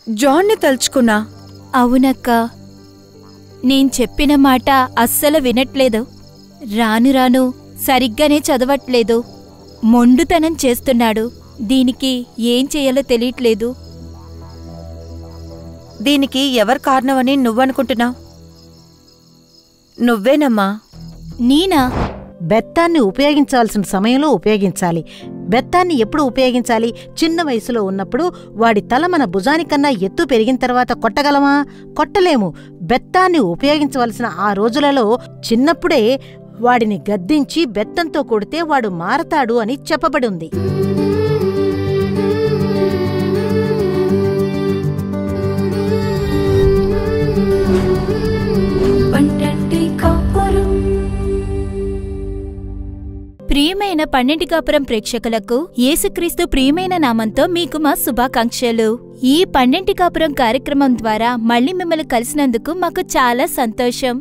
జాన్ని తలుచుకున్నా. అవునక్క, నేను చెప్పిన మాట అస్సలు వినట్లేదు. రాను రాను సరిగ్గానే చదవట్లేదు. మొండుతనం చేస్తున్నాడు. దీనికి ఏం చెయ్యాలో తెలియట్లేదు. దీనికి ఎవరు కారణమని నువ్వనుకుంటున్నావు? నువ్వేనమ్మా. నేనా? బెత్తాన్ని ఉపయోగించాల్సిన సమయంలో ఉపయోగించాలి. బెత్తాన్ని ఎప్పుడు ఉపయోగించాలి? చిన్న వయసులో ఉన్నప్పుడు. వాడి తల మన భుజానికన్నా ఎత్తు పెరిగిన తర్వాత కొట్టగలమా? కొట్టలేము. బెత్తాన్ని ఉపయోగించవలసిన ఆ రోజులలో చిన్నప్పుడే వాడిని గద్దించి బెత్తంతో కొడితే వాడు మారతాడు అని చెప్పబడింది. ప్రియమైన పన్నెంటి కాపురం ప్రేక్షకులకు యేసుక్రీస్తు ప్రియమైన నామంతో మీకు మా శుభాకాంక్షలు. ఈ పన్నెంటి కాపురం కార్యక్రమం ద్వారా మళ్ళీ మిమ్మల్ని కలిసినందుకు మాకు చాలా సంతోషం.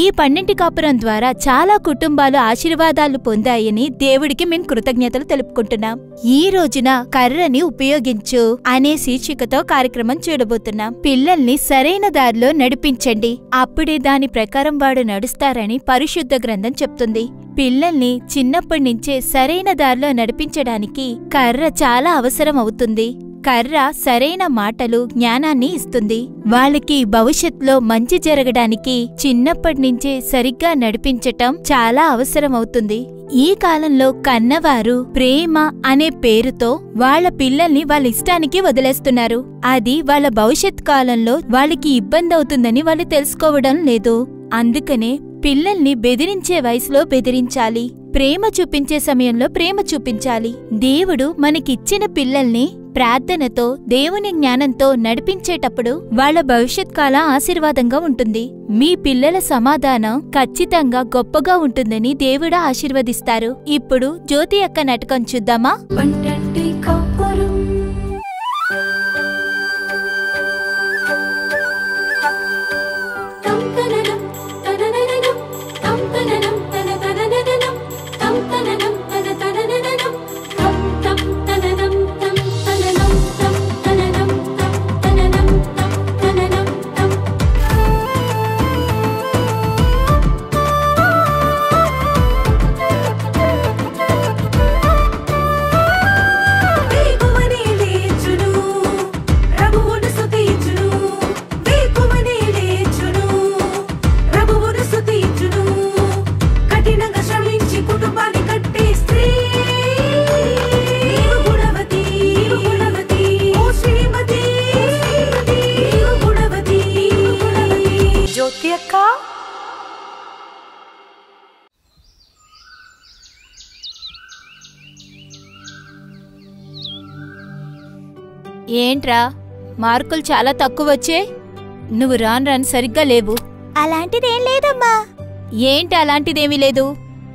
ఈ పన్నెంటి కాపురం ద్వారా చాలా కుటుంబాలు ఆశీర్వాదాలు పొందాయని దేవుడికి మేము కృతజ్ఞతలు తెలుపుకుంటున్నాం. ఈ రోజున కర్రని ఉపయోగించు అనే శీర్షికతో కార్యక్రమం చూడబోతున్నాం. పిల్లల్ని సరైన దారిలో నడిపించండి, అప్పుడే దాని ప్రకారం వాడు నడుస్తారని పరిశుద్ధ గ్రంథం చెప్తుంది. పిల్లల్ని చిన్నప్పటి నుంచే సరైన దారిలో నడిపించడానికి కర్ర చాలా అవసరం అవుతుంది. కర్ర సరైన మాటలు, జ్ఞానాన్ని ఇస్తుంది. వాళ్ళకి భవిష్యత్తులో మంచి జరగడానికి చిన్నప్పటి నుంచే సరిగ్గా నడిపించటం చాలా అవసరమవుతుంది. ఈ కాలంలో కన్నవారు ప్రేమ అనే పేరుతో వాళ్ళ పిల్లల్ని వాళ్ళ ఇష్టానికి వదిలేస్తున్నారు. అది వాళ్ళ భవిష్యత్ కాలంలో వాళ్ళకి ఇబ్బంది అవుతుందని వాళ్ళు తెలుసుకోవడం లేదు. అందుకనే పిల్లల్ని బెదిరించే వయసులో బెదిరించాలి, ప్రేమ చూపించే సమయంలో ప్రేమ చూపించాలి. దేవుడు మనకిచ్చిన పిల్లల్ని ప్రార్థనతో, దేవుని జ్ఞానంతో నడిపించేటప్పుడు వాళ్ళ భవిష్యత్ కాల ఆశీర్వాదంగా ఉంటుంది. మీ పిల్లల సమాధానం ఖచ్చితంగా గొప్పగా ఉంటుందని దేవుడు ఆశీర్వదిస్తారు. ఇప్పుడు జ్యోతి అక్క నాటకం చూద్దామా? ఏంట్రా, మార్కులు చాలా తక్కువ వచ్చే? నువ్వు రాను సరిగ్గా లేవు. అలాంటిదేం లేదమ్మా. ఏంటి అలాంటిదేమీ లేదు?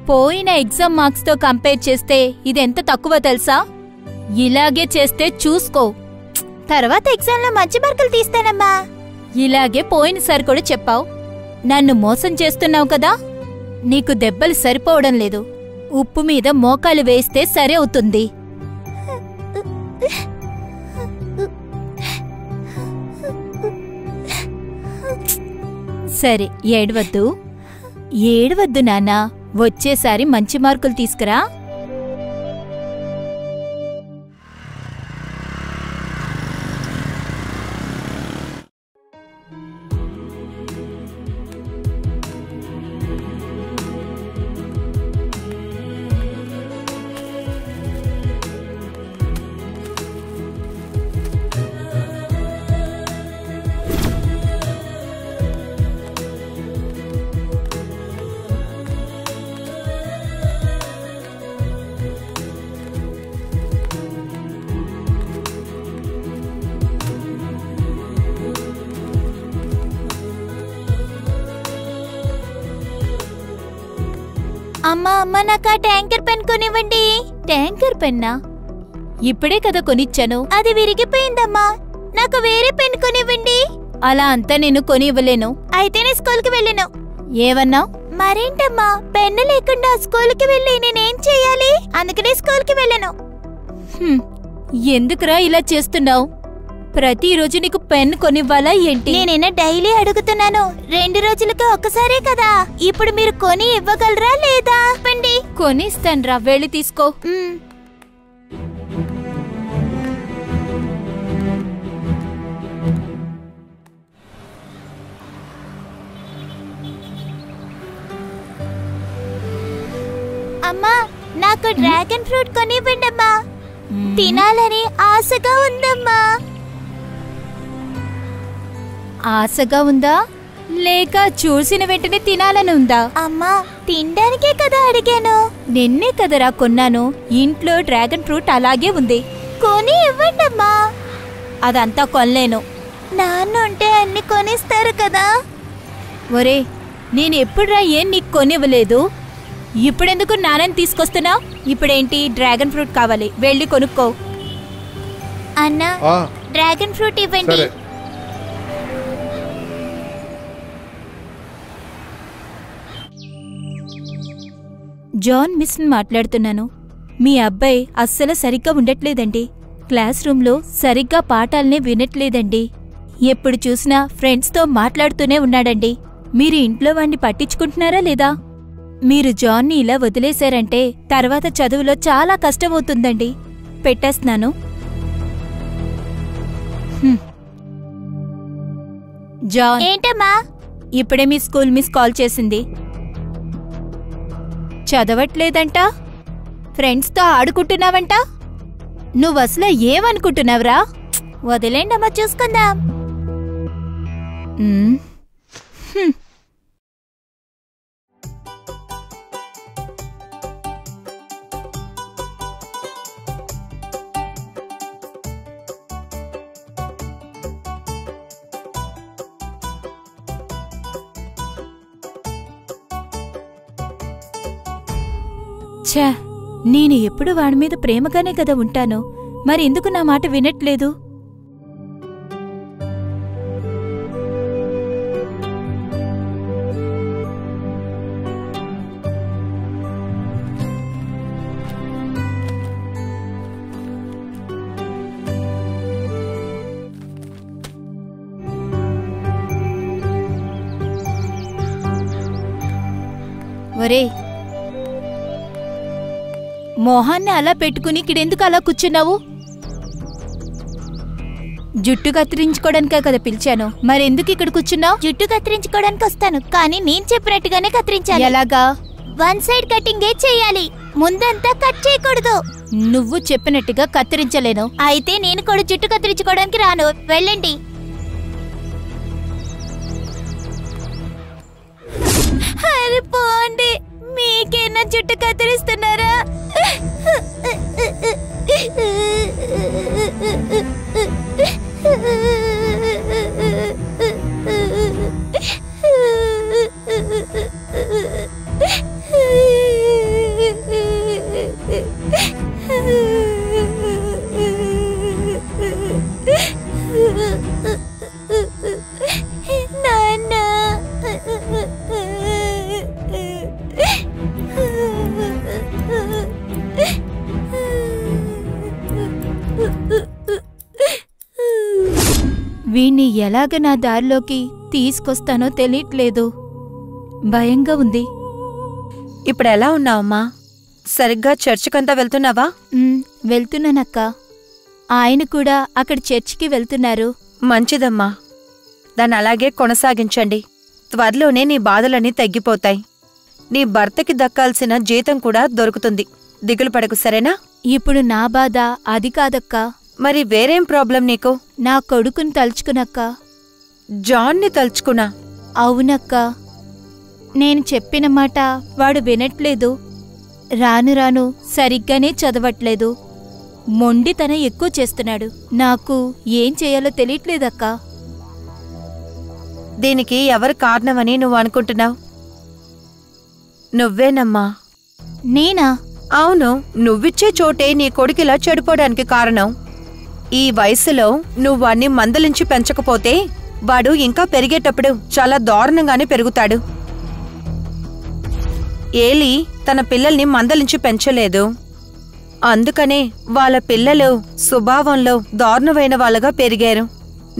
పోయిన ఎగ్జామ్ మార్క్స్ తో కంపేర్ చేస్తే ఇదెంత తక్కువ తెలుసా? ఇలాగే చేస్తే చూసుకో, తర్వాత ఎగ్జామ్ లో మంచి మార్కులు తీస్తానమ్మా. ఇలాగే పోయినసారి కూడా చెప్పావు. నన్ను మోసం చేస్తున్నావు కదా. నీకు దెబ్బలు సరిపోవడం లేదు. ఉప్పు మీద మోకాలు వేస్తే సరే అవుతుంది. సరే, ఏడవద్దు నాన్నా. వచ్చేసారి మంచి మార్కులు తీసుకురా. అమ్మా అమ్మ, నాకు ఆ ట్యాంకర్ పెన్ కొనివ్వండి. ట్యాంకర్ పెన్నా? ఇప్పుడే కదా కొనిచ్చాను. అది విరిగిపోయిందమ్మా. నాకు వేరే పెన్ కొనివ్వండి. అలా అంతా నేను కొనివ్వలేను. అయితే నేను స్కూల్కి వెళ్ళను. ఏవన్నావు? మరేంటమ్మా, పెన్ను లేకుండా స్కూల్కి వెళ్ళి నేనేం చెయ్యాలి? అందుకనే స్కూల్కి వెళ్ళను. ఎందుకురా ఇలా చేస్తున్నావు? ప్రతిరోజు నీకు పెన్ కొనివ్వాలా ఏంటి? నేనైనా డైలీ అడుగుతున్నాను. 2 రోజులకి ఒక్కసారే కదా. ఇప్పుడు మీరు కొని ఇవ్వగలరా లేదా? పండి కొనిస్తాన్రా, వెళ్ళి తీసుకో. అమ్మా, నాకు డ్రాగన్ ఫ్రూట్ కొనివ్వండి అమ్మా. తినాలని ఆశగా ఉందమ్మా. ఆశగా ఉందా లేక చూసిన వెంటనే తినాలని ఉందా? అమ్మా, తినడానికే కదా అడిగాను. నిన్నే కదరా కొన్నాను. ఇంట్లో డ్రాగన్ ఫ్రూట్ అలాగే ఉంది. కొని ఇవ్వండి అమ్మా. అదంతా కొనలేను. నాన్న ఉంటే అన్ని కొనిస్తారు కదా. ఒరే, నేను ఎప్పుడురా ఏం నీకు కొనివ్వలేదు. ఇప్పుడెందుకు నాన్నని తీసుకొస్తున్నావు? ఇప్పుడేంటి డ్రాగన్ ఫ్రూట్ కావాలి, వెళ్ళి కొనుక్కో. అన్నా, డ్రాగన్ ఫ్రూట్ ఇవ్వండి. జాన్ మిస్ని మాట్లాడుతున్నాను. మీ అబ్బాయి అస్సలు సరిగ్గా ఉండట్లేదండి. క్లాస్ రూంలో సరిగ్గా పాఠాలనే వినట్లేదండి. ఎప్పుడు చూసినా ఫ్రెండ్స్తో మాట్లాడుతూనే ఉన్నాడండి. మీరు ఇంట్లో వాణ్ణి పట్టించుకుంటున్నారా లేదా? మీరు జాన్ని ఇలా వదిలేశారంటే తర్వాత చదువులో చాలా కష్టమవుతుందండి. పెట్టేస్తున్నాను. జాన్, ఏంటమ్మా? ఇప్పుడే మీ స్కూల్ మిస్ కాల్ చేసింది. చదవట్లేదంట, ఫ్రెండ్స్తో ఆడుకుంటున్నావంట. నువ్వసలు ఏమనుకుంటున్నావురా? వదిలేండమ్మా, చూసుకుందాం. ఛా, నేను ఎప్పుడు వాడి మీద ప్రేమగానే కదా ఉంటాను. మరి ఎందుకు నా మాట వినట్లేదు? ఒరే, మోహాన్ని అలా పెట్టుకుని ఇక్కడెందుకు అలా కూర్చున్నావు? జుట్టు కత్తిరించుకోవడానికే కదా పిలిచాను. మరెందుకు ఇక్కడ కూర్చున్నావు? జుట్టు కత్తిరించుకోవడానికి వస్తాను, కానీ నేను చెప్పినట్టుగానే కత్తిరించాలి. ఎలాగా? 1 సైడ్ కటింగే చెయ్యాలి, ముందంతా కట్ చేయకూడదు. నువ్వు చెప్పినట్టుగా కత్తిరించలేను. అయితే నేను కూడా జుట్టు కత్తిరించుకోవడానికి రాను, వెళ్ళండి. అరే పోండి, మీకేనా జుట్టు కత్తిరిస్తున్నారా? వీణ్ణి ఎలాగ నా దారిలోకి తీసుకొస్తానో తెలియట్లేదు. భయంగా ఉంది. ఇప్పుడెలా ఉన్నావమ్మా? సరిగ్గా చర్చికంతా వెళ్తున్నావా? వెళ్తున్నానక్క. ఆయన కూడా అక్కడ చర్చికి వెళ్తున్నారు. మంచిదమ్మా, దాన్ని అలాగే కొనసాగించండి. త్వరలోనే నీ బాధలన్నీ తగ్గిపోతాయి. నీ భర్తకి దక్కాల్సిన జీతం కూడా దొరుకుతుంది. దిగులు పడకు, సరేనా? ఇప్పుడు నా బాధ అది కాదక్కా. మరి వేరేం ప్రాబ్లం నీకు? నా కొడుకుని తలుచుకునక్క. జాన్ని తలుచుకున్నా? అవునక్క. నేను చెప్పిన మాట వాడు వినట్లేదు. రాను రాను సరిగ్గానే చదవట్లేదు. మొండితనం ఎక్కువ చేస్తున్నాడు. నాకు ఏం చేయాలో తెలియట్లేదక్కా. దీనికి ఎవరు కారణమని నువ్వు అనుకుంటున్నావు? నువ్వేనమ్మా. నేనా? అవును, నువ్విచ్చే చోటే నీ కొడుకిలా చెడిపోవడానికి కారణం. ఈ వయసులో నువ్వు వాణ్ణి మందలించి పెంచకపోతే వాడు ఇంకా పెరిగేటప్పుడు చాలా దారుణంగానే పెరుగుతాడు. ఏలీ తన పిల్లల్ని మందలించి పెంచలేదు. అందుకనే వాళ్ళ పిల్లలు స్వభావంలో దారుణమైన వాళ్ళగా పెరిగారు.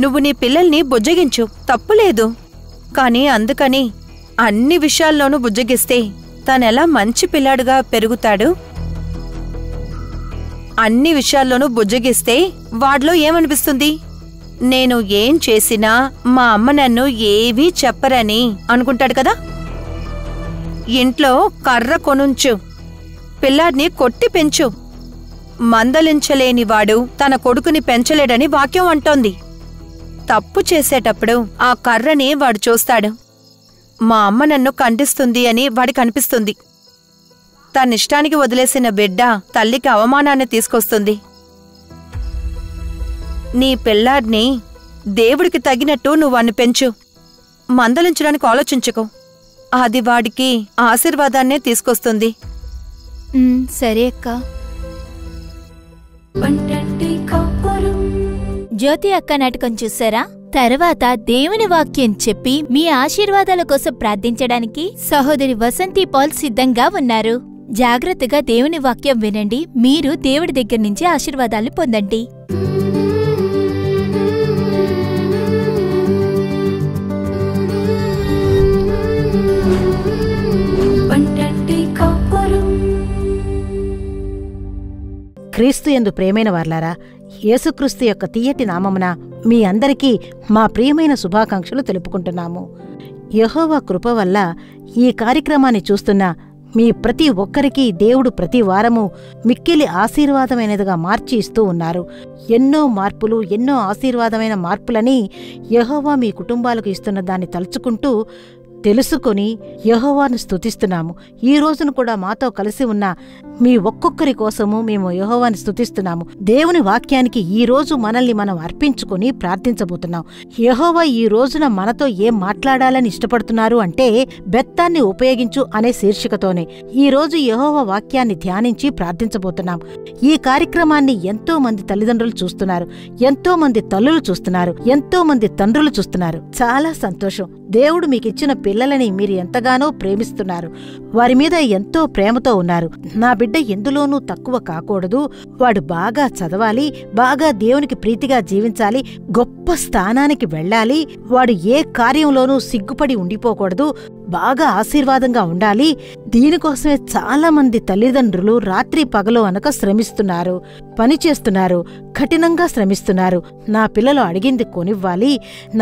నువ్వు నీ పిల్లల్ని బుజ్జగించు, తప్పులేదు. కాని అందుకని అన్ని విషయాల్లోనూ బుజ్జగిస్తే తనెలా మంచి పిల్లాడుగా పెరుగుతాడు? అన్ని విషయాల్లోనూ బుజ్జగిస్తే వాడిలో ఏమనిపిస్తుంది? నేను ఏం చేసినా మా అమ్మ నన్ను ఏవీ చెప్పరని అనుకుంటాడు కదా. ఇంట్లో కర్ర కొనుంచు, పిల్లాడిని కొట్టి పెంచు. మందలించలేనివాడు తన కొడుకుని పెంచలేడని వాక్యం అంటోంది. తప్పు చేసేటప్పుడు ఆ కర్రని వాడు చూస్తాడు. మా అమ్మ నన్ను ఖండిస్తుంది అని వాడికి అనిపిస్తుంది. తనిష్టానికి వదిలేసిన బిడ్డ తల్లికి అవమానాన్ని తీసుకొస్తుంది. నీ పిల్లాడిని దేవుడికి తగినట్టు నువ్వన్ని పెంచు. మందలించడానికి ఆలోచించుకో. అది వాడికి ఆశీర్వాదాన్నే తీసుకొస్తుంది. సరే అక్క. జ్యోతి అక్క నాటకం చూసారా? తర్వాత దేవుని వాక్యం చెప్పి మీ ఆశీర్వాదాల కోసం ప్రార్థించడానికి సహోదరి వసంతి పాల్ సిద్ధంగా ఉన్నారు. జాగ్రత్తగా దేవుని వాక్యం వినండి. మీరు దేవుడి దగ్గర నుంచి ఆశీర్వాదాలు పొందండి. క్రీస్తు యందు ప్రియమైన వార్లారా, యేసుక్రీస్తు యొక్క తీయటి నామమున మీ అందరికీ మా ప్రియమైన శుభాకాంక్షలు తెలుపుకుంటున్నాము. యెహోవా కృప వల్ల ఈ కార్యక్రమాన్ని చూస్తున్న మీ ప్రతి ఒక్కరికి దేవుడు ప్రతి వారము మిక్కిలి ఆశీర్వాదమైనదిగా మార్చి ఇస్తూ ఉన్నారు. ఎన్నో మార్పులు, ఎన్నో ఆశీర్వాదమైన మార్పులని యెహోవా మీ కుటుంబాలకు ఇస్తున్న దాన్ని తలుచుకుంటూ తెలుసుకొని యెహోవాను స్తుతిస్తున్నాము. ఈ రోజును కూడా మాతో కలిసి ఉన్న మీ ఒక్కొక్కరి కోసము మేము యెహోవాను స్తుతిస్తున్నాము. దేవుని వాక్యానికి ఈ రోజు మనల్ని మనం అర్పించుకొని ప్రార్థించబోతున్నాం. యెహోవా ఈ రోజున మనతో ఏం మాట్లాడాలని ఇష్టపడుతున్నారు అంటే బెత్తాన్ని ఉపయోగించు అనే శీర్షికతోనే ఈ రోజు యెహోవా వాక్యాన్ని ధ్యానించి ప్రార్థించబోతున్నాం. ఈ కార్యక్రమాన్ని ఎంతో మంది తల్లిదండ్రులు చూస్తున్నారు, ఎంతో మంది తల్లులు చూస్తున్నారు, ఎంతో మంది తండ్రులు చూస్తున్నారు. చాలా సంతోషం. దేవుడు మీకిచ్చిన పిల్లలని మీరు ఎంతగానో ప్రేమిస్తున్నారు. వారి మీద ఎంతో ప్రేమతో ఉన్నారు. నా బిడ్డ ఎందులోనూ తక్కువ కాకూడదు, వాడు బాగా చదవాలి, బాగా దేవునికి ప్రీతిగా జీవించాలి, గొప్ప స్థానానికి వెళ్ళాలి, వాడు ఏ కార్యంలోనూ సిగ్గుపడి ఉండిపోకూడదు, బాగా ఆశీర్వాదంగా ఉండాలి. దీనికోసమే చాలా మంది తల్లిదండ్రులు రాత్రి పగలు అనక శ్రమిస్తున్నారు, పనిచేస్తున్నారు, కఠినంగా శ్రమిస్తున్నారు. నా పిల్లలు అడిగింది కొనివ్వాలి,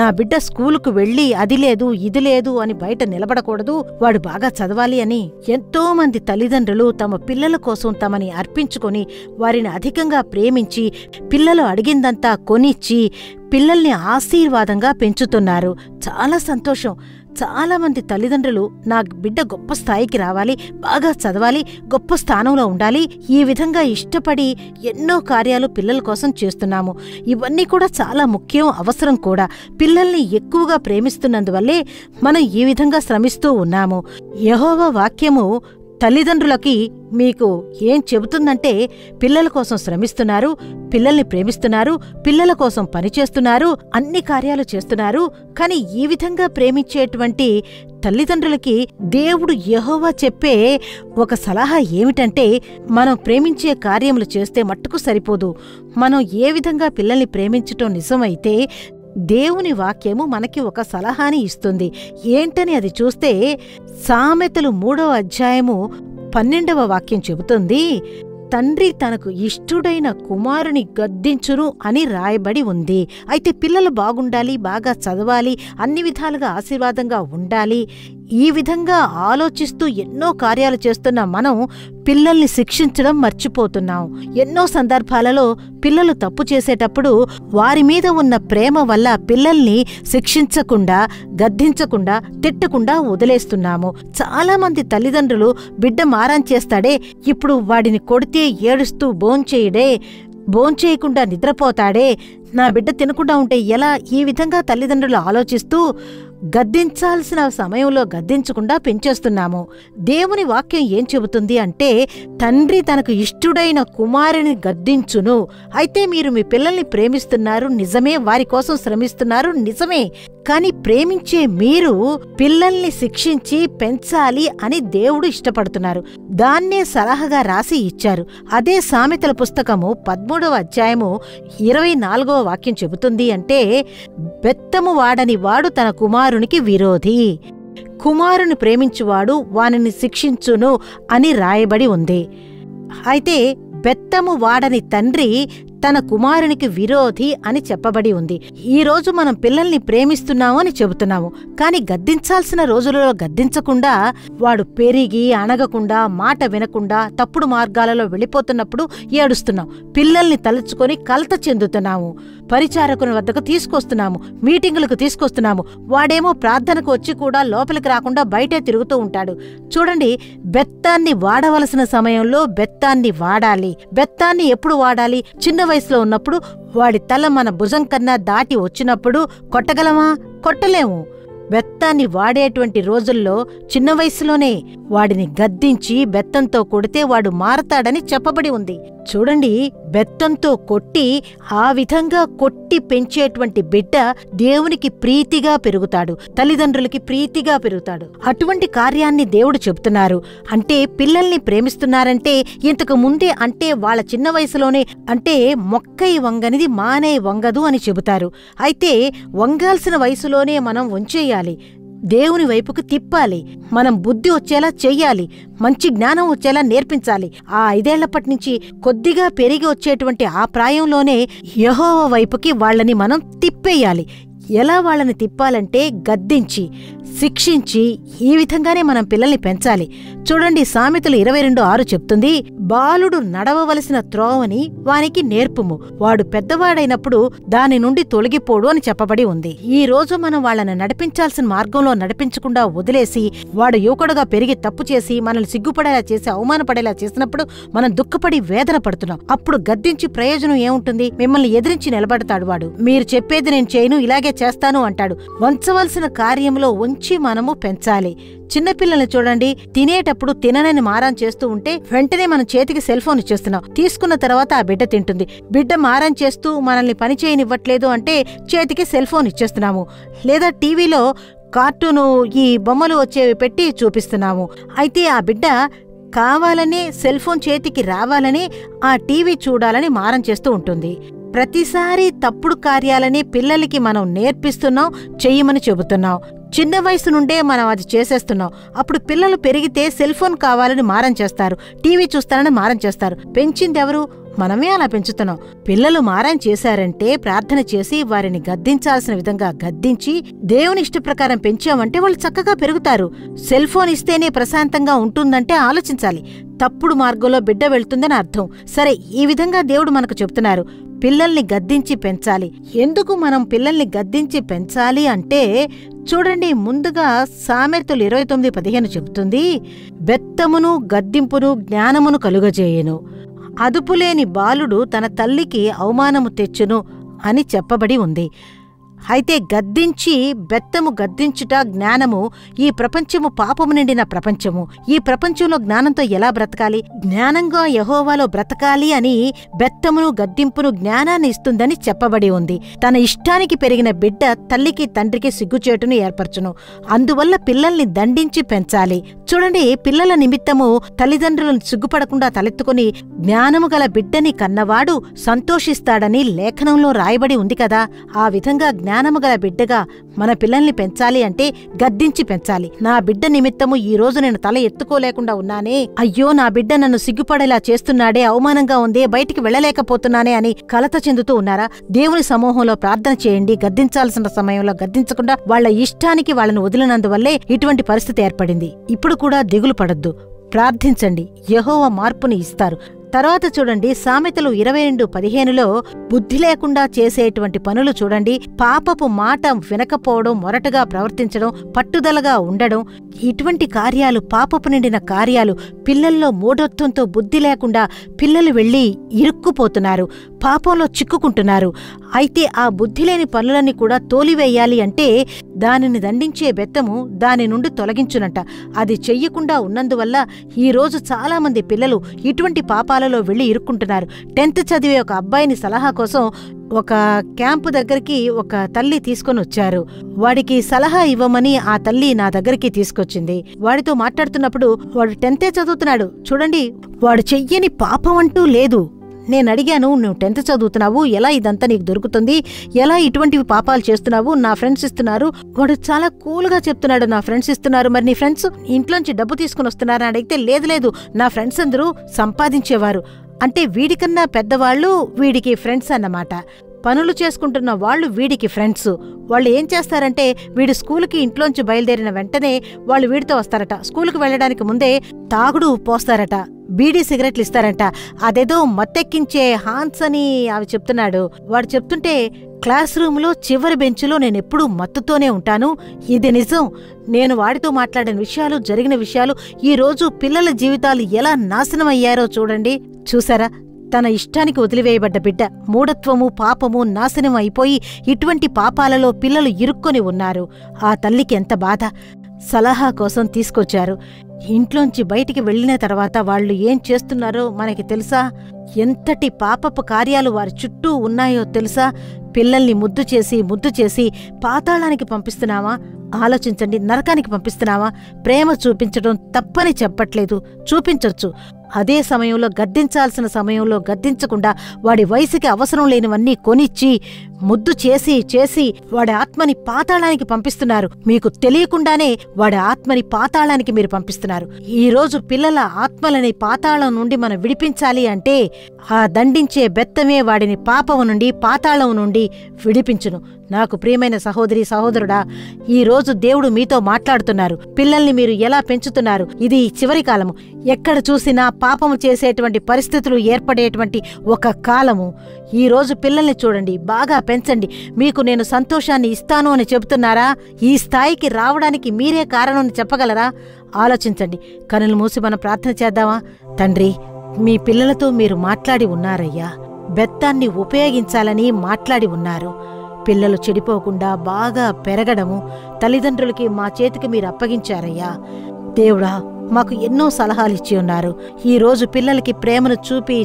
నా బిడ్డ స్కూలుకు వెళ్ళి అది లేదు ఇది లేదు అని బయట నిలబడకూడదు, వాడు బాగా చదవాలి అని ఎంతో మంది తల్లిదండ్రులు తమ పిల్లల కోసం తమని అర్పించుకొని వారిని అధికంగా ప్రేమించి పిల్లలు అడిగిందంతా కొనిచ్చి పిల్లల్ని ఆశీర్వాదంగా పెంచుతున్నారు. చాలా సంతోషం. చాలా మంది తల్లిదండ్రులు నా బిడ్డ గొప్ప స్థాయికి రావాలి, బాగా చదవాలి, గొప్ప స్థానంలో ఉండాలి, ఈ విధంగా ఇష్టపడి ఎన్నో కార్యాలు పిల్లల కోసం చేస్తున్నాము. ఇవన్నీ కూడా చాలా ముఖ్యం, అవసరం కూడా. పిల్లల్ని ఎక్కువగా ప్రేమిస్తున్నందువల్లే మనం ఈ విధంగా శ్రమిస్తూ ఉన్నాము. యెహోవా వాక్యము తల్లిదండ్రులకి మీకు ఏం చెబుతుందంటే పిల్లల కోసం శ్రమిస్తున్నారు, పిల్లల్ని ప్రేమిస్తున్నారు, పిల్లల కోసం పనిచేస్తున్నారు, అన్ని కార్యాలు చేస్తున్నారు. కానీ ఈ విధంగా ప్రేమించేటువంటి తల్లిదండ్రులకి దేవుడు యెహోవా చెప్పే ఒక సలహా ఏమిటంటే మనం ప్రేమించే కార్యములు చేస్తే మట్టుకు సరిపోదు. మనం ఏ విధంగా పిల్లల్ని ప్రేమించటం నిజమైతే దేవుని వాక్యము మనకి ఒక సలహాని ఇస్తుంది. ఏంటని అది చూస్తే సామెతలు 3వ అధ్యాయము 12వ వాక్యం చెబుతుంది, తండ్రి తనకు ఇష్టుడైన కుమారుని గద్దించును అని రాయబడి ఉంది. అయితే పిల్లలు బాగుండాలి, బాగా చదవాలి, అన్ని విధాలుగా ఆశీర్వాదంగా ఉండాలి, ఈ విధంగా ఆలోచిస్తూ ఎన్నో కార్యాలు చేస్తున్న మనం పిల్లల్ని శిక్షించడం మర్చిపోతున్నాం. ఎన్నో సందర్భాలలో పిల్లలు తప్పు చేసేటప్పుడు వారి మీద ఉన్న ప్రేమ వల్ల పిల్లల్ని శిక్షించకుండా, గద్దించకుండా, తిట్టకుండా వదిలేస్తున్నాము. చాలా మంది తల్లిదండ్రులు బిడ్డ మారం చేస్తాడే, ఇప్పుడు వాడిని కొడితే ఏడుస్తూ భోంచేయడే, భోంచేయకుండా నిద్రపోతాడే, నా బిడ్డ తినకుండా ఉంటే ఎలా, ఈ విధంగా తల్లిదండ్రులు ఆలోచిస్తూ గద్దించాల్సిన సమయంలో గద్దించకుండా పెంచేస్తున్నాము. దేవుని వాక్యం ఏం చెబుతుంది అంటే, తండ్రి తనకు ఇష్టుడైన కుమారుని గద్దించును. అయితే మీరు మీ పిల్లల్ని ప్రేమిస్తున్నారు నిజమే, వారి కోసం శ్రమిస్తున్నారు నిజమే, కానీ ప్రేమించే మీరు పిల్లల్ని శిక్షించి పెంచాలి అని దేవుడు ఇష్టపడుతున్నారు. దాన్నే సలహాగా రాసి ఇచ్చారు. అదే సామెతల పుస్తకము 13వ అధ్యాయము 24వ వాక్యం చెబుతుంది అంటే, బెత్తము వాడని వాడు తన కుమారునికి విరోధి, కుమారుని ప్రేమించువాడు వానిని శిక్షించును అని రాయబడి ఉంది. అయితే బెత్తము వాడని తండ్రి తన కుమారునికి విరోధి అని చెప్పబడి ఉంది. ఈ రోజు మనం పిల్లల్ని ప్రేమిస్తున్నాము అని చెబుతున్నాము, కానీ గద్దించాల్సిన రోజులలో గద్దించకుండా వాడు పెరిగి అణగకుండా మాట వినకుండా తప్పుడు మార్గాలలో వెళ్ళిపోతున్నప్పుడు ఏడుస్తున్నాం. పిల్లల్ని తలుచుకొని కలత చెందుతున్నాము. పరిచారకుని వద్దకు తీసుకొస్తున్నాము, మీటింగులకు తీసుకొస్తున్నాము. వాడేమో ప్రార్థనకు వచ్చి కూడా లోపలికి రాకుండా బయటే తిరుగుతూ ఉంటాడు. చూడండి, బెత్తాన్ని వాడవలసిన సమయంలో బెత్తాన్ని వాడాలి. బెత్తాన్ని ఎప్పుడు వాడాలి? చిన్న వయసులో ఉన్నప్పుడు. వాడి తల మన భుజం కన్నా దాటి వచ్చినప్పుడు కొట్టగలమా? కొట్టలేము. బెత్తాన్ని వాడేటువంటి రోజుల్లో చిన్న వయసులోనే వాడిని గద్దించి బెత్తంతో కొడితే వాడు మారతాడని చెప్పబడి ఉంది. చూడండి, బెత్తంతో కొట్టి ఆ విధంగా కొట్టి పెంచేటువంటి బిడ్డ దేవునికి ప్రీతిగా పెరుగుతాడు, తల్లిదండ్రులకి ప్రీతిగా పెరుగుతాడు. అటువంటి కార్యాన్ని దేవుడు చెబుతున్నారు. అంటే పిల్లల్ని ప్రేమిస్తున్నారంటే ఇంతకు ముందే, అంటే వాళ్ళ చిన్న వయసులోనే, అంటే మొక్కై వంగనిది మానే వంగదు అని చెబుతారు. అయితే వంగాల్సిన వయసులోనే మనం వంచేయాలి, దేవుని వైపుకు తిప్పాలి, మనం బుద్ధి వచ్చేలా చెయ్యాలి, మంచి జ్ఞానం వచ్చేలా నేర్పించాలి. ఆ 5 ఏళ్లప్పటి నుంచి కొద్దిగా పెరిగి వచ్చేటువంటి ఆ ప్రాయంలోనే యెహోవా వైపుకి వాళ్ళని మనం తిప్పేయాలి. ఎలా వాళ్ళని తిప్పాలంటే గద్దించి శిక్షించి ఈ విధంగానే మనం పిల్లల్ని పెంచాలి. చూడండి, సామెతలు 22:6 చెప్తుంది, బాలుడు నడవవలసిన త్రోవని వానికి నేర్పుము, వాడు పెద్దవాడైనప్పుడు దాని నుండి తొలగిపోడు అని చెప్పబడి ఉంది. ఈ రోజు మనం వాళ్ళని నడిపించాల్సిన మార్గంలో నడిపించకుండా వదిలేసి వాడు యువకుడుగా పెరిగి తప్పు చేసి మనల్ని సిగ్గుపడేలా చేసి అవమానపడేలా చేసినప్పుడు మనం దుఃఖపడి వేదన పడుతున్నాం. అప్పుడు గద్దించి ప్రయోజనం ఏముంటుంది? మిమ్మల్ని ఎదిరించి నిలబడతాడు వాడు. మీరు చెప్పేది నేను చేయను, ఇలాగే చేస్తాను అంటాడు. వంచవలసిన కార్యంలో ఉంచి మనము పెంచాలి. చిన్నపిల్లల్ని చూడండి, తినేటప్పుడు తిననని మారం చేస్తూ ఉంటే వెంటనే మనం చేతికి సెల్ ఫోన్ ఇచ్చేస్తున్నాం. తీసుకున్న తర్వాత ఆ బిడ్డ తింటుంది. బిడ్డ మారం చేస్తూ మనల్ని పని చేయనివ్వట్లేదు అంటే చేతికి సెల్ ఫోన్ ఇచ్చేస్తున్నాము. లేదా టీవీలో కార్టూను ఈ బొమ్మలు వచ్చేవి పెట్టి చూపిస్తున్నాము. అయితే ఆ బిడ్డ కావాలనే సెల్ ఫోన్ చేతికి రావాలని ఆ టీవీ చూడాలని మారం చేస్తూ ఉంటుంది. ప్రతిసారి తప్పుడు కార్యాలని పిల్లలకి మనం నేర్పిస్తున్నాం, చెయ్యమని చెబుతున్నాం. చిన్న వయసు నుండే మనం అది చేసేస్తున్నాం. అప్పుడు పిల్లలు పెరిగితే సెల్ ఫోన్ కావాలని మారం చేస్తారు, టీవీ చూస్తానని మారం చేస్తారు. పెంచింది ఎవరు? మనమే అలా పెంచుతున్నాం. పిల్లలు మారం చేశారంటే ప్రార్థన చేసి వారిని గద్దించాల్సిన విధంగా గద్దించి దేవుని ఇష్ట ప్రకారం పెంచామంటే వాళ్ళు చక్కగా పెరుగుతారు. సెల్ ఫోన్ ఇస్తేనే ప్రశాంతంగా ఉంటుందంటే ఆలోచించాలి. తప్పుడు మార్గంలో బిడ్డ వెళ్తుందని అర్థం. సరే, ఈ విధంగా దేవుడు మనకు చెప్తున్నారు, పిల్లల్ని గద్దించి పెంచాలి. ఎందుకు మనం పిల్లల్ని గద్దించి పెంచాలి అంటే, చూడండి, ముందుగా సామెతలు 29:15 చెబుతుంది, బెత్తమును గద్దింపును జ్ఞానమును కలుగజేయును, అదుపులేని బాలుడు తన తల్లికి అవమానము తెచ్చును అని చెప్పబడి ఉంది. అయితే గద్దించి బెత్తము గద్దించుట జ్ఞానము. ఈ ప్రపంచము పాపము నిండిన ప్రపంచము. ఈ ప్రపంచంలో జ్ఞానంతో ఎలా బ్రతకాలి, జ్ఞానంగా యెహోవాలో బ్రతకాలి అని బెత్తమును గద్దింపును జ్ఞానాన్ని ఇస్తుందని చెప్పబడి ఉంది. తన ఇష్టానికి పెరిగిన బిడ్డ తల్లికి తండ్రికి సిగ్గుచేటును ఏర్పరచును. అందువల్ల పిల్లల్ని దండించి పెంచాలి. చూడండి, పిల్లల నిమిత్తము తల్లిదండ్రులను సిగ్గుపడకుండా తలెత్తుకుని జ్ఞానము గల బిడ్డని కన్నవాడు సంతోషిస్తాడని లేఖనంలో రాయబడి ఉంది కదా. ఆ విధంగా జ్ఞానము గల బిడ్డగా మన పిల్లల్ని పెంచాలి అంటే గద్దించి పెంచాలి. నా బిడ్డ నిమిత్తము ఈ రోజు నేను తల ఎత్తుకోలేకుండా ఉన్నానే, అయ్యో నా బిడ్డ నన్ను సిగ్గుపడేలా చేస్తున్నాడే, అవమానంగా ఉందే, బయటికి వెళ్ళలేకపోతున్నానే అని కలత చెందుతూ ఉన్నారా? దేవుని సమూహంలో ప్రార్థన చేయండి. గద్దించాల్సిన సమయంలో గద్దించకుండా వాళ్ళ ఇష్టానికి వాళ్ళను వదిలినందువల్లే ఇటువంటి పరిస్థితి ఏర్పడింది. ఇప్పుడు కూడా దిగులు పడొద్దు, ప్రార్థించండి, యెహోవా మార్పుని ఇస్తారు. తర్వాత చూడండి, సామెతలు 22:15లో బుద్ధి లేకుండా చేసేటువంటి పనులు చూడండి. పాపపు మాట వినకపోవడం, మొరటగా ప్రవర్తించడం, పట్టుదలగా ఉండడం, ఇటువంటి కార్యాలు, పాపపు నిండిన కార్యాలు. పిల్లల్లో మూఢత్వంతో బుద్ధి లేకుండా పిల్లలు వెళ్ళి ఇరుక్కుపోతున్నారు. పాపంలో చిక్కుకుంటున్నారు. అయితే ఆ బుద్ధిలేని పనులన్నీ కూడా తోలివేయాలి అంటే దానిని దండించే బెత్తము దాని నుండి తొలగించునంట. అది చెయ్యకుండా ఉన్నందువల్ల ఈరోజు చాలామంది పిల్లలు ఇటువంటి పాపాలలో వెళ్ళి ఇరుక్కుంటున్నారు. 10th చదివే ఒక అబ్బాయిని సలహా కోసం ఒక క్యాంపు దగ్గరికి ఒక తల్లి తీసుకొని వచ్చారు. వాడికి సలహా ఇవ్వమని ఆ తల్లి నా దగ్గరికి తీసుకొచ్చింది. వాడితో మాట్లాడుతున్నప్పుడు, వాడు 10th చదువుతున్నాడు చూడండి, వాడు చెయ్యని పాపం అంటూ లేదు. నేను అడిగాను, నువ్వు 10th చదువుతున్నావు, ఎలా ఇదంతా నీకు దొరుకుతుంది, ఎలా ఇటువంటివి పాపాలు చేస్తున్నావు, నా ఫ్రెండ్స్ ఇస్తున్నారు. వాడు చాలా కూల్గా చెప్తున్నాడు, నా ఫ్రెండ్స్ ఇస్తున్నారు. మరి నీ ఫ్రెండ్స్ ఇంట్లోంచి డబ్బు తీసుకుని వస్తున్నారని అడిగితే, లేదు నా ఫ్రెండ్స్ అందరూ సంపాదించేవారు. అంటే వీడికన్నా పెద్దవాళ్ళు వీడికి ఫ్రెండ్స్ అన్నమాట. పనులు చేసుకుంటున్న వాళ్ళు వీడికి ఫ్రెండ్స్. వాళ్ళు ఏం చేస్తారంటే, వీడు స్కూలుకి ఇంట్లోంచి బయలుదేరిన వెంటనే వాళ్ళు వీడితో వస్తారట. స్కూలుకి వెళ్ళడానికి ముందే తాగుడు పోస్తారట, బీడీ సిగరెట్లు ఇస్తారంట. అదేదో మత్తెక్కించే హాన్స్ అని అవి చెప్తున్నాడు. వాడు చెప్తుంటే, క్లాస్ రూమ్లో చివరి బెంచ్లో నేనెప్పుడూ మత్తుతోనే ఉంటాను. ఇది నిజం. నేను వాడితో మాట్లాడిన విషయాలు, జరిగిన విషయాలు, ఈరోజు పిల్లల జీవితాలు ఎలా నాశనం అయ్యారో చూడండి. చూసారా, తన ఇష్టానికి వదిలివేయబడ్డ బిడ్డ, మూఢత్వము, పాపము నాశనం అయిపోయి ఇటువంటి పాపాలలో పిల్లలు ఇరుక్కొని ఉన్నారు. ఆ తల్లికి ఎంత బాధ. సలహా కోసం తీసుకొచ్చారు. ఇంట్లోంచి బయటికి వెళ్లిన తర్వాత వాళ్ళు ఏం చేస్తున్నారో మనకి తెలుసా? ఎంతటి పాపపు కార్యాలు వారి చుట్టూ ఉన్నాయో తెలుసా? పిల్లల్ని ముద్దు చేసి పాతాళానికి పంపిస్తున్నావా? ఆలోచించండి. నరకానికి పంపిస్తున్నావా? ప్రేమ చూపించడం తప్పని చెప్పట్లేదు, చూపించొచ్చు. అదే సమయంలో గద్దించాల్సిన సమయంలో గద్దించకుండా వాడి వయసుకి అవసరం లేనివన్నీ కొనిచ్చి ముద్దు చేసి వాడి ఆత్మని పాతాళానికి పంపిస్తున్నారు. మీకు తెలియకుండానే వాడి ఆత్మని పాతాళానికి మీరు పంపిస్తున్నారు. ఈరోజు పిల్లల ఆత్మలని పాతాళం నుండి మనం విడిపించాలి అంటే ఆ దండించే బెత్తమే వాడిని పాపము నుండి, పాతాళం నుండి విడిపించును. నాకు ప్రియమైన సహోదరి, సహోదరుడా, ఈరోజు దేవుడు మీతో మాట్లాడుతున్నారు. పిల్లల్ని మీరు ఎలా పెంచుతున్నారు? ఇది చివరి కాలము. ఎక్కడ చూసినా పాపము చేసేటువంటి పరిస్థితులు ఏర్పడేటువంటి ఒక కాలము. ఈరోజు పిల్లల్ని చూడండి, బాగా పెంచండి. మీకు నేను సంతోషాన్ని ఇస్తాను అని చెబుతున్నారా? ఈ స్థాయికి రావడానికి మీరే కారణం అని చెప్పగలరా? ఆలోచించండి. కనులు మూసి మనం ప్రార్థన చేద్దామా? తండ్రి, మీ పిల్లలతో మీరు మాట్లాడి ఉన్నారయ్యా. బెత్తాన్ని ఉపయోగించాలని మాట్లాడి ఉన్నారు. పిల్లలు చెడిపోకుండా బాగా పెరగడము తల్లిదండ్రులకి మా చేతికి మీరు అప్పగించారయ్యా. దేవుడా, మాకు ఎన్నో సలహాలు ఇచ్చి ఉన్నారు. ఈరోజు పిల్లలకి ప్రేమను చూపి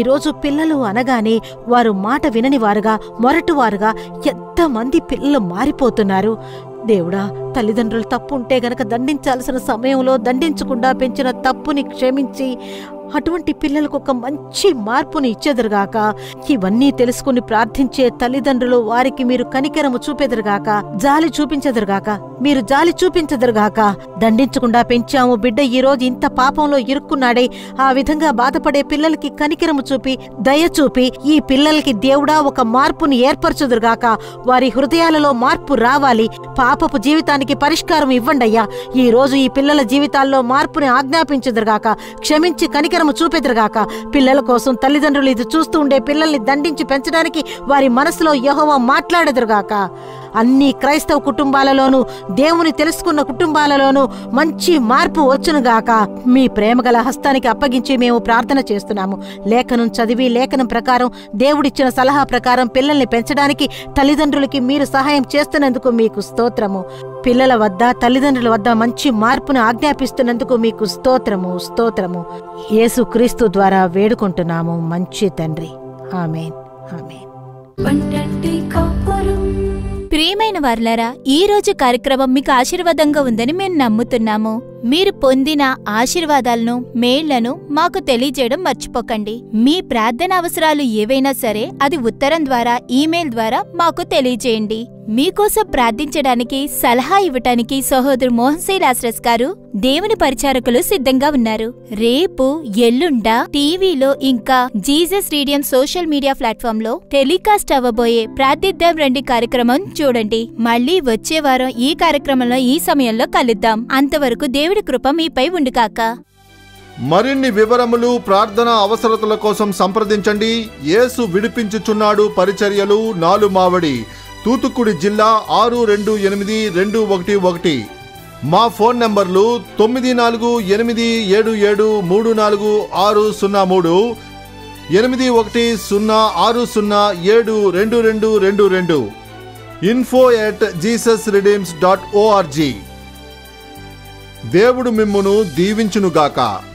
ఈరోజు పిల్లలు అనగానే వారు మాట వినని వారుగా, మొరటువారుగా ఎంతమంది పిల్లలు మారిపోతున్నారు. దేవుడా, తల్లిదండ్రులు తప్పు ఉంటే గనక దండించాల్సిన సమయంలో దండించకుండా పెంచిన తప్పుని క్షమించి అటువంటి పిల్లలకు ఒక మంచి మార్పుని ఇచ్చేదరుగాక. ఇవన్నీ తెలుసుకుని ప్రార్థించే తల్లిదండ్రులు వారికి మీరు కనికరము చూపెదరుగాక, జాలి చూపించదురుగాక. మీరు జాలి చూపించదురుగాక. దండించకుండా పెంచాము, బిడ్డ ఈరోజు ఇంత పాపంలో ఇరుక్కున్నాడే, ఆ విధంగా బాధపడే పిల్లలకి కనికరము చూపి, దయ చూపి ఈ పిల్లలకి దేవుడా ఒక మార్పుని ఏర్పరచుదురుగాక. వారి హృదయాలలో మార్పు రావాలి. పాపపు జీవితానికి పరిష్కారం ఇవ్వండయ్యా. ఈ రోజు ఈ పిల్లల జీవితాల్లో మార్పుని ఆజ్ఞాపించుదురుగాక. క్షమించి కనికరము చూపెదురుగాక. పిల్లల కోసం తల్లిదండ్రులు ఇది చూస్తూ ఉండే పిల్లల్ని దండించి పెంచడానికి వారి మనసులో యెహోవా మాట్లాడెదురుగాక. అన్ని క్రైస్తవ కుటుంబాలలోనూ, దేవుని తెలుసుకున్న కుటుంబాలలోనూ మంచి మార్పు వచ్చునుగాక. మీ ప్రేమగల హస్తానికి అప్పగించి మేము ప్రార్థన చేస్తున్నాము. లేఖనం చదివి లేఖనం ప్రకారం, దేవుడిచ్చిన సలహా ప్రకారం పిల్లల్ని పెంచడానికి తల్లిదండ్రులకి మీరు సహాయం చేస్తున్నందుకు మీకు స్తోత్రము. పిల్లల వద్ద, తల్లిదండ్రుల వద్ద మంచి మార్పును ఆజ్ఞాపిస్తున్నందుకు మీకు స్తోత్రము. యేసుక్రీస్తు ద్వారా వేడుకుంటున్నాము మంచి తండ్రి. ఆమేన్, ఆమేన్. ప్రియమైన వారలారా, ఈ రోజు కార్యక్రమం మీకు ఆశీర్వాదంగా ఉందని మేము నమ్ముతున్నాము. మీరు పొందిన ఆశీర్వాదాలను, మేళ్లను మాకు తెలియజేయడం మర్చిపోకండి. మీ ప్రార్థన అవసరాలు ఏవైనా సరే అది ఉత్తరం ద్వారా, ఈమెయిల్ ద్వారా మాకు తెలియజేయండి. మీకోసం ప్రార్థించడానికి, సలహా ఇవ్వటానికి సహోదరు మోహన్ శైలాశ్రస్ గారు, దేవుని పరిచారకులు సిద్ధంగా ఉన్నారు. రేపు, ఎల్లుండ టీవీలో ఇంకా Jesus radium social media platform లో టెలికాస్ట్ అవ్వబోయే ప్రార్థిద్దాం రండి కార్యక్రమం చూడండి. మళ్లీ వచ్చే వారం ఈ కార్యక్రమంలో ఈ సమయంలో కలుద్దాం. అంతవరకు దేవుడి కృప మీపై ఉండుగాక. మరిన్ని వివరములు, ప్రార్థన అవసరతల కోసం సంప్రదించండి. యేసు విడిపించుచున్నాడు పరిచర్యలు, నాలుమావడి, తూతుక్కుడి జిల్లా 628211. మా ఫోన్ నంబర్లు 9487734603, 8106072222 info@jesusredeems.org. దేవుడు మిమ్మును దీవించునుగాక.